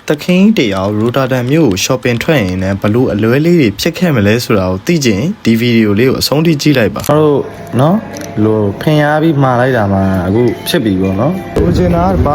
တခင်းတရားရိုတာတန်မျိုးကို shopping ထွက်ရင်လည်းဘလို့အလွဲလေးတွေဖြစ်ခဲ့မလဲဆိုတာကိုသိချင်ဒီဗီဒီယိုလေးကိုအဆုံးထိကြည့်လိုက်ပါကျွန်တော်တို့နော်လို့ဖင်ရပြီးမှာလိုက်တာမှအခုဖြစ်ပြီပေါ့နော်လိုချင်တာဘာ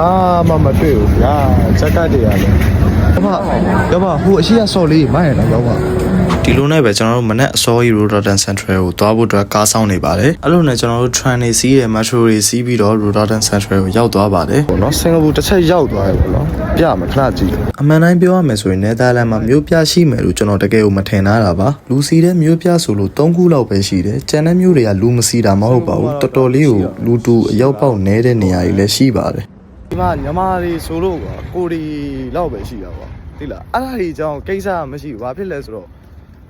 မှမတွေ့ဘူးဗျာစက်ကတရားလည်းရောက်ပါဟိုအရှိရဆော်လေးမိုင်းရတော့ရောက်ပါဒီလိုနဲ့ပဲကျွန်တော်တို့မနေ့အစောကြီး Rotterdam Central ကိုသွားဖို့အတွက်ကားဆောင်နေပါတယ်အဲ့လိုနဲ့ကျွန်တော်တို့ train တွေစီးရ metro တွေစီးပြီးတော့ Rotterdam Central ကိုရောက်သွားပါတယ်ပေါ့နော်စင်ကာပူတစ်ချက်ရောက်သွားတယ်ပေါ့နော်ပြမယ်ခဏကြည့်အမှန်တိုင်းပြောရမယ်ဆိုရင်နယ်သာလန်မှာမြို့ပြရှိမယ်လို့ကျွန်တော်တကယ်ကိုမထင်တာပါလူစီတဲ့မြို့ပြဆိုလို့3ခုလောက်ပဲရှိတယ်ကျန်တဲ့မြို့တွေကလူမစီတာမဟုတ်ပါဘူးတော်တော်လေးကိုလူတူအရောက်ပေါက်နေတဲ့နေရာတွေလည်းရှိပါတယ်ဒီမှာညီမတွေဆိုလို့ကိုဒီလောက်ပဲရှိတာပေါ့သိလားအဲ့ဒါကြီးအကြောင်းကိစ္စမရှိဘူးဘာဖြစ်လဲဆိုတော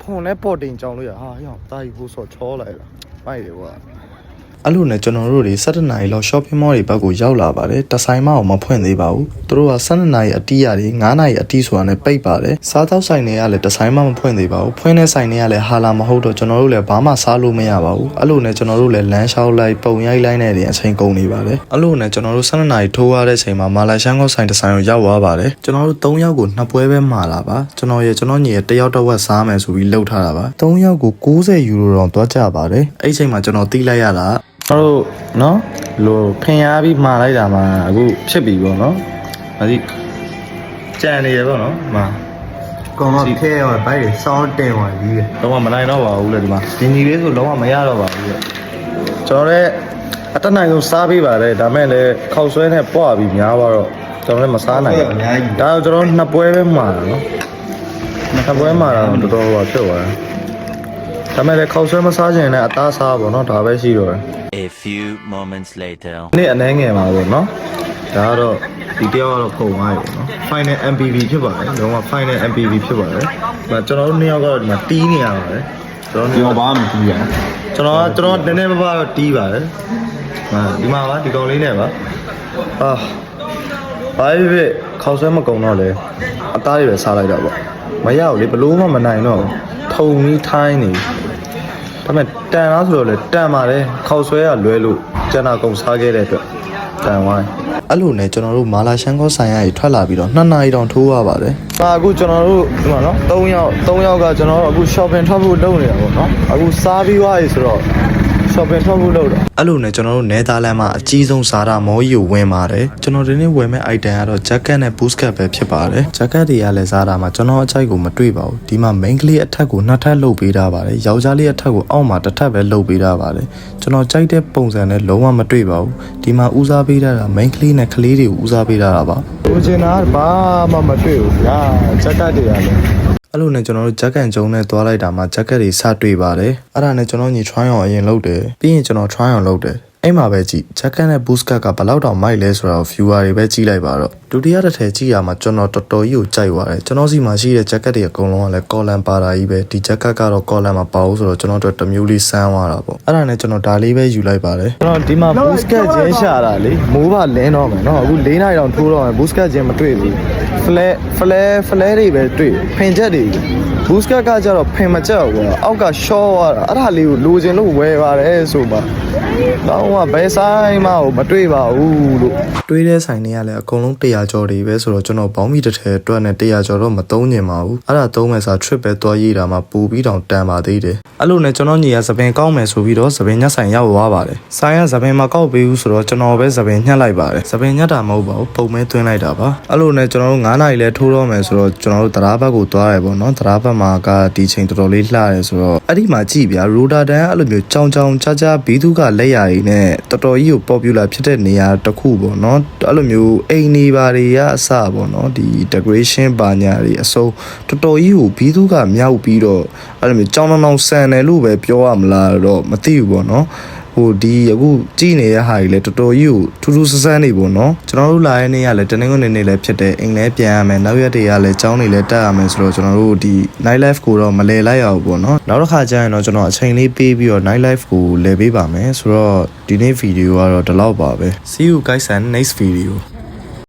့ဖုန်းနဲ့ပေါ်တင်ကြောင်လို့ရဟာရောက်တာကြီးဖို့ဆော့ချောလိုက်လားမိုက်တယ်ကွာအဲ့လိုနဲ့ကျွန်တော်တို့တွေ7နာရီလောက် shopping mall တွေဘက်ကိုရောက်လာပါတယ်တဆိုင်မအောင်မဖွင့်သေးပါဘူးသူတို့က7နာရီအတီးရတယ်9နာရီအတီးဆိုတာနဲ့ပိတ်ပါတယ်စားသောက်ဆိုင်တွေကလည်းတဆိုင်မမဖွင့်သေးပါဘူးဖွင့်တဲ့ဆိုင်တွေကလည်းဟာလာမဟုတ်တော့ကျွန်တော်တို့လည်းဘာမှစားလို့မရပါဘူးအဲ့လိုနဲ့ကျွန်တော်တို့လည်းလမ်းလျှောက်လိုက်ပုံရိုက်လိုက်နေတဲ့အချိန်ကုန်နေပါတယ်အဲ့လိုနဲ့ကျွန်တော်တို့7နာရီထိုးရတဲ့အချိန်မှာမာလာရှန်ကောဆိုင်တဆိုင်ကိုရောက်သွားပါတယ်ကျွန်တော်တို့3ယောက်ကို2ပွဲပဲမှာလာပါကျွန်တော်ညီရဲ့တယောက်တစ်ဝက်စားမယ်ဆိုပြီးလှုပ်ထားတာပါ3ယောက်ကို90ယူရိုတော့တွားကြပါတယ်အဲ့အချိန်မှာကျွန်တော်တီးလိုက်ရတာကျွန်တော်တို့နော်လိုဖင်ရပြီးမှာလိုက်တာမှအခုဖြစ်ပြီပေါ့နော်ဒါကြီးကြံနေရပေါ့နော်မှာကောင်တော့ထဲရောဘိုက်စောင်းတင်သွားကြီးတော့မနိုင်တော့ပါဘူးလေဒီမှာဒီညီလေးဆိုလုံးဝမရတော့ပါဘူးလေကျွန်တော်လည်းအတနိုင်ဆုံးစားပေးပါတယ်ဒါမဲ့လည်းခောက်ဆွဲနဲ့ပွားပြီးများသွားတော့ကျွန်တော်လည်းမစားနိုင်ဘူးဒါတော့ကျွန်တော်2ပွဲပဲမှာတာနော်2ပွဲမှာတော့တော်တော်ဖြစ်သွားတယ်ဒါမဲ့လည်းခောက်ဆွဲမစားချင်တဲ့အသားစားပေါ့နော်ဒါပဲရှိတော့တယ်A few moments later နေ့အနှဲငယ်ပါပေါ့နော်ဒါကတော့ဒီတယောက်ကတော့ပုံသွားပြီပေါ့နော် final MPV ဖြစ်ပါတယ်လုံးဝ final MPV ဖြစ်ပါတယ်ဒါကျွန်တော်တို့နှစ်ယောက်ကတော့ဒီမှာတီးနေရပါတယ်ကျွန်တော်ဘာမှမတီးရကျွန်တော်နည်းနည်းပါးတော့တီးပါတယ်ဒီမှာပါဒီကောင်လေးနဲ့ပါဘာဖြစ်ခေါက်ဆွဲမကုံတော့လေအသားတွေပဲစားလိုက်တော့ပေါ့မရဘူးလေဘလို့မှမနိုင်တော့ထုံပြီးထိုင်းနေဒါပေမဲ့တန်လားဆိုတော့လေတန်ပါတယ်ခောက်ဆွဲကလွဲလို့ကျန်တာကုန်စားခဲ့တဲ့အတွက်တန်ဝိုင်းအဲ့လိုနဲ့ကျွန်တော်တို့မာလာရှန်ကောဆိုင်ရကြီးထွက်လာပြီးတော့2နာရီတောင်ထိုးရပါတယ်အခုကျွန်တော်တို့ဒီမှာနော်3ယောက်ကကျွန်တော်တို့အခု shopping ထွက်ဖို့လုပ်နေတာပေါ့နော်အခုစားပြီးသွားပြီဆိုတော့ shopping ထွက်ဖို့လုပ်တာအဲ့လိုနဲ့ကျွန်တော်တို့နယ်သာလန်မှာအကြီးဆုံးဇာတာမောကြီးကိုဝင်ပါတယ်ကျွန်တော်ဒီနေ့ဝယ်မဲ့ item ကတော့ jacket နဲ့ boost cap ပဲဖြစ်ပါတယ် jacket တွေကလည်းဇာတာမှာကျွန်တော်အချိုက်ကိုမတွေ့ပါဘူးဒီမှာ main ကလေးအထက်ကို2ထပ်လုပ်ပေးထားပါတယ်ယောက်ျားလေးအထက်ကိုအောက်မှာတစ်ထပ်ပဲလုပ်ပေးထားပါတယ်ကျွန်တော်ကြိုက်တဲ့ပုံစံနဲ့လုံးဝမတွေ့ပါဘူးဒီမှာဦးစားပေးထားတာ main ကလေးနဲ့ကလေးတွေကိုဦးစားပေးထားတာပါလိုချင်တာဘာမှမတွေ့ဘူးဗျာ jacket တွေကလည်းအဲ့လိုနဲ့ကျွန်တော်တို့ဂျက်ကန်ကျုံနဲ့သွားလိုက်တာမှာဂျက်ကက်တွေစတွေ့ပါတယ်အဲ့ဒါနဲ့ကျွန်တော်ညီ try on အရင်လုပ်တယ်ပြီးရင်ကျွန်တော် try on လုပ်တယ်အဲ့မှာပဲကြည့်ဂျက်ကန်နဲ့ boost cut ကဘယ်လောက်တောင်မိုက်လဲဆိုတော့ viewer တွေပဲကြည့်လိုက်ပါတော့ဒုတိယတစ်ထည်ကြည့်ရမှာကျွန်တော်တော်တော်ကြီးကိုကြိုက်သွားတယ်ကျွန်တော်စီမှာရှိတဲ့ဂျက်ကက်တွေအကုန်လုံးကလည်း collar ပါတာကြီးပဲဒီဂျက်ကက်ကတော့ collar မှာပါဘူးဆိုတော့ကျွန်တော်တို့တစ်မျိုးလေးစမ်းသွားတာပေါ့အဲ့ဒါနဲ့ကျွန်တော်ဒါလေးပဲယူလိုက်ပါတယ်ကျွန်တော်ဒီမှာ boost cut ချင်းရှာတာလေမိုးပါလင်းတော့မယ်နော်အခု4နာရီတောင်ထိုးတော့မယ် boost cut ချင်းမတွေ့ဘူး flare တွေပဲတွေ့ဖင်ချက်တွေboost cut ကကြတော့ဖင်မချက်ဘူးကွာအောက်က short သွားတာအဲ့ဒါလေးကိုလိုချင်လို့ဝယ်ပါတယ်ဆိုပါတော့ဘယ်ဆိုင်မှမတွေ့ပါဘူးလို့တွေးတဲ့ဆိုင်တွေကလည်းအကုန်လုံး100ကျော်တွေပဲဆိုတော့ကျွန်တော်ဘောင်းမီတစ်ထည်အတွက်နဲ့100ကျော်တော့မသုံးညင်ပါဘူးအဲ့ဒါသုံးမယ်ဆို trip ပဲသွားရေးတာမှပူပြီးတောင်တန်ပါသေးတယ်အဲ့လိုနဲ့ကျွန်တော်ညီကသပင်ကောက်မယ်ဆိုပြီးတော့သပင်ညက်ဆိုင်ရောက်သွားပါတယ်ဆိုင်ကသပင်မကောက်ပေးဘူးဆိုတော့ကျွန်တော်ပဲသပင်ညှက်လိုက်ပါတယ်သပင်ညက်တာမဟုတ်ပါဘူးပုံမဲသွင်းလိုက်တာပါအဲ့လိုနဲ့ကျွန်တော်တို့9နာရီလဲထိုးတော့မယ်ဆိုတော့ကျွန်တော်တို့တရားဘက်ကိုသွားတယ်ပေါ့နော်တရားဘက်မှာကဒီချိန်တော်တော်လေးလှတယ်ဆိုတော့အဲ့ဒီမှာကြည့်ဗျာ Rotterdam အဲ့လိုမျိုးကြောင်ချာဘီသူကလက်ရည်နဲ့တော်တော်ကြီးကို popular ဖြစ်တဲ့နေရာတစ်ခုပေါ့နော်အဲ့လိုမျိုးအိမ်နေပါတွေကအစပေါ့နော်ဒီ decoration ဘာညာတွေအစုံတော်တော်ကြီးကိုဘီသူကမြောက်ပြီးတော့အဲ့လိုမျိုးကြောင်တောင်ဆန်တယ်လို့ပဲပြောရမလားတော့မသိဘူးပေါ့နော်ဟိုဒီအခုကြည်နေတဲ့ဟာကြီးလဲတော်တော်ကြီးကိုထူးထူးဆန်းဆန်းနေပေါ့နော်ကျွန်တော်တို့လာတဲ့နေ့ကလည်းတနင်္ဂနွေနေ့လည်းဖြစ်တယ်အိမ်လည်းပြန်ရမယ်နောက်ရက်တွေကလည်းကျောင်းတွေလည်းတက်ရမယ်ဆိုတော့ကျွန်တော်တို့ဒီ night life ကိုတော့မလဲလိုက်ရဘူးပေါ့နော်နောက်တစ်ခါကျရင်တော့ကျွန်တော်အချိန်လေးပေးပြီးတော့ night life ကိုလဲပေးပါမယ်ဆိုတော့ဒီနေ့ဗီဒီယိုကတော့ဒီလောက်ပါပဲ see you guys in next video